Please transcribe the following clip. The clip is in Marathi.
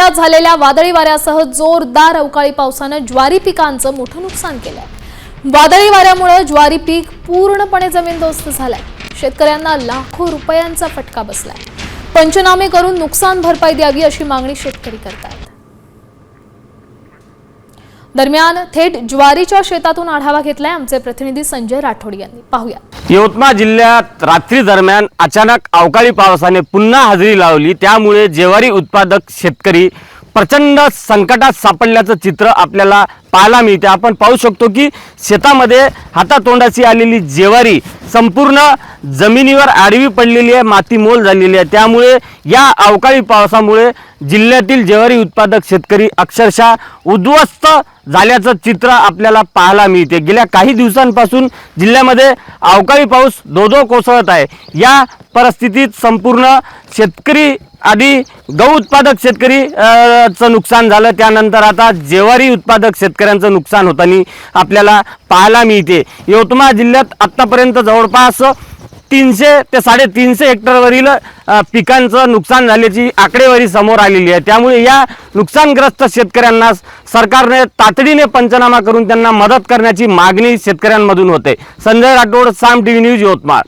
जिल्ह्यात झालेल्या वादळी वाऱ्यासह जोरदार अवकाळी पावसाने ज्वारी पिकांचं मोठं नुकसान केलंय। वादळी वाऱ्यामुळे ज्वारी पीक पूर्णपणे जमीनदोस्त झालंय। शेतकऱ्यांना लाखो रुपयांचा फटका बसलाय। पंचनामे करून नुकसान भरपाई द्यावी अशी मागणी शेतकरी करतात। दरम्यान थेट ज्वारीच्या शेतातून आढावा घेतलाय आमचे प्रतिनिधी संजय राठोड यांनी। पाहूया। यवतमाळ जिल्ह्यात रात्री दरम्यान अचानक अवकाळी पावसाने पुन्हा हजेरी लावली। त्यामुळे ज्वारी उत्पादक शेतकरी प्रचंड संकटात सापडल्याचं चित्र आपल्याला पाहायला मिळते। आपण पाहू शकतो की शेतामध्ये हातातोंडाची आलेली ज्वारी संपूर्ण जमिनीवर आडवी पडलेली आहे, मातीमोल झालेली आहे। त्यामुळे या अवकाळी पावसामुळे जिल्ह्यातील ज्वारी उत्पादक शेतकरी अक्षरशः उद्ध्वस्त झाल्याचं चित्र आपल्याला पाहायला मिळते। गेल्या काही दिवसांपासून जिल्ह्यामध्ये अवकाळी पाऊस धो-धो कोसळत आहे। या परिस्थितीत संपूर्ण शेतकरी आधी गहू उत्पादक शेतकरी चं नुकसान झालं, त्यानंतर आता ज्वारी उत्पादक शेतकऱ्यांचं नुकसान होताना आपल्याला पाहायला मिळते। यवतमाळ जिल्ह्यात आतापर्यंत जवळपास 300 ते 350 हेक्टरवरील पिकांचं नुकसान झाल्याची आकडेवारी समोर आलेली आहे। त्यामुळे या नुकसानग्रस्त शेतकऱ्यांना सरकारने तातडीने पंचनामा करून त्यांना मदत करण्याची मागणी शेतकऱ्यांमधून होते। संजय राठोड, साम टीव्ही न्यूज, यवतमाळ।